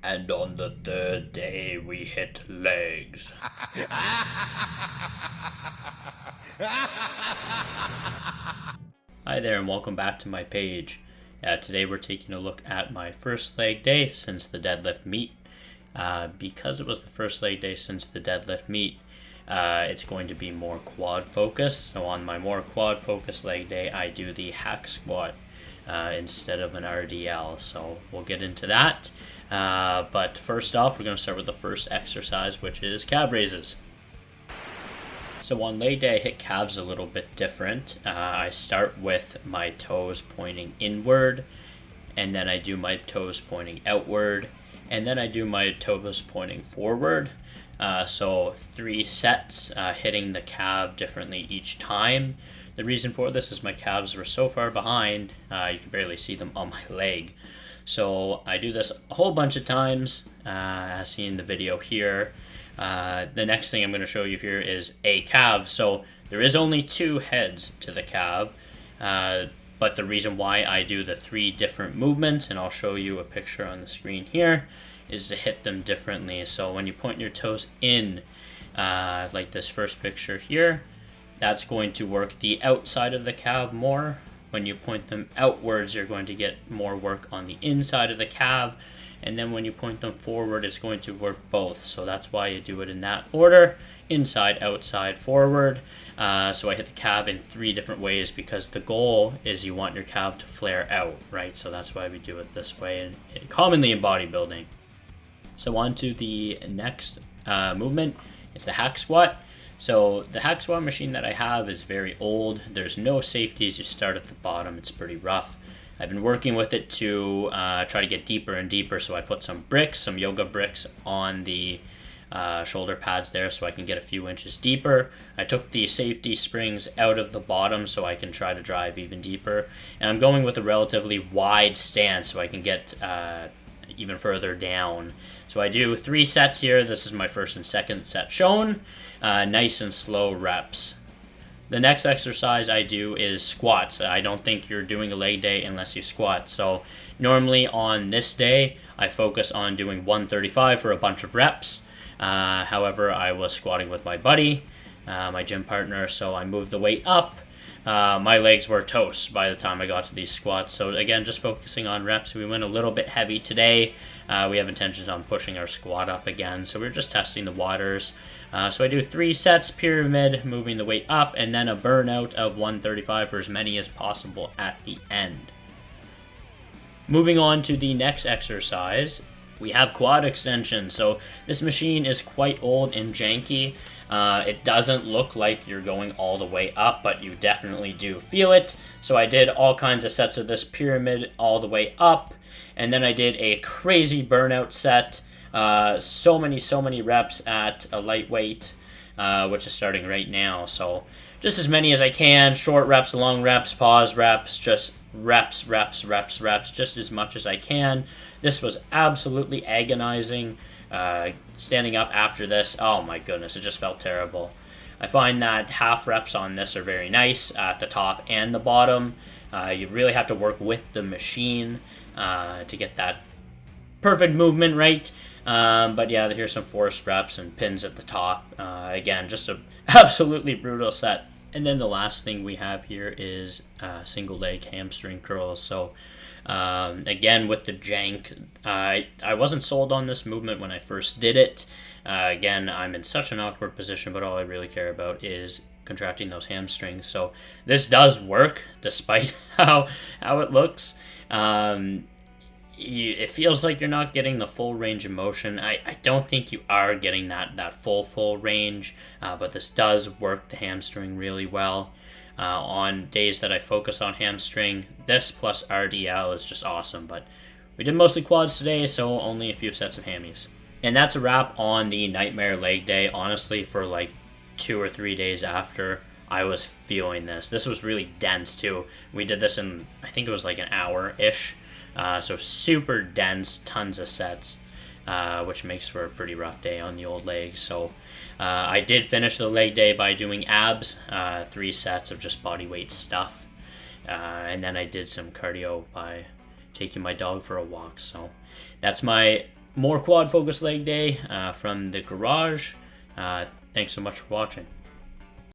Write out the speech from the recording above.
And on the third day, we hit legs. Hi there, and welcome back to my page. Today we're taking a look at my first leg day since the deadlift meet. Because it was the first leg day since the deadlift meet, it's going to be more quad focused. So on my more quad focused leg day, I do the hack squat instead of an RDL. So we'll get into that. But first off, we're going to start with the first exercise, which is calf raises. So on leg day, I hit calves a little bit different. I start with my toes pointing inward, and then I do my toes pointing outward, and then I do my toes pointing forward. So 3 sets, hitting the calf differently each time. The reason for this is my calves were so far behind, you can barely see them on my leg. So I do this a whole bunch of times, as seen in the video here. The next thing I'm going to show you here is a calf. So there is only 2 heads to the calf, but the reason why I do the 3 different movements, and I'll show you a picture on the screen here, is to hit them differently. So when you point your toes in, like this first picture here, that's going to work the outside of the calf more. When you point them outwards, you're going to get more work on the inside of the calf. And then when you point them forward, it's going to work both. So that's why you do it in that order: inside, outside, forward. So I hit the calf in 3 different ways because the goal is you want your calf to flare out, right? So that's why we do it this way, and commonly in bodybuilding. So on to the next movement. It's the hack squat. So the hack squat machine that I have is very old. There's no safeties. You start at the bottom. It's pretty rough. I've been working with it to try to get deeper and deeper. So I put some bricks, some yoga bricks on the shoulder pads there so I can get a few inches deeper. I took the safety springs out of the bottom so I can try to drive even deeper. And I'm going with a relatively wide stance so I can get even further down. So I do 3 sets here. This is my first and second set shown. Nice and slow reps. The next exercise I do is squats. I don't think you're doing a leg day unless you squat. So normally on this day, I focus on doing 135 for a bunch of reps. However, I was squatting with my buddy, my gym partner, so I moved the weight up. My legs were toast by the time I got to these squats. So again, just focusing on reps. We went a little bit heavy today. We have intentions on pushing our squat up again. So we're just testing the waters. So I do 3 sets, pyramid, moving the weight up, and then a burnout of 135 for as many as possible at the end. Moving on to the next exercise, we have quad extension. So this machine is quite old and janky. It doesn't look like you're going all the way up, but you definitely do feel it. So I did all kinds of sets of this pyramid all the way up, and then I did a crazy burnout set. So many reps at a lightweight, which is starting right now. So just as many as I can, short reps, long reps, pause reps, just reps, just as much as I can. This was absolutely agonizing. Standing up after this, oh my goodness, it just felt terrible. I find that half reps on this are very nice at the top and the bottom. You really have to work with the machine to get that perfect movement right. But yeah, here's some forced reps and pins at the top. Again, just an absolutely brutal set. And then the last thing we have here is single leg hamstring curls. So again, with the jank, I wasn't sold on this movement when I first did it. Again, I'm in such an awkward position, but all I really care about is contracting those hamstrings. So this does work despite how it looks. It feels like you're not getting the full range of motion. I don't think you are getting that full range, but this does work the hamstring really well. On days that I focus on hamstring, this plus RDL is just awesome. But we did mostly quads today, so only a few sets of hammies. And that's a wrap on the Nightmare Leg Day. Honestly, for like 2 or 3 days after, I was feeling this. This was really dense too. We did this in, I think it was like an hour-ish. So super dense, tons of sets, which makes for a pretty rough day on the old legs. So I did finish the leg day by doing abs, 3 sets of just body weight stuff. And then I did some cardio by taking my dog for a walk. So that's my more quad focus leg day from the garage. Thanks so much for watching.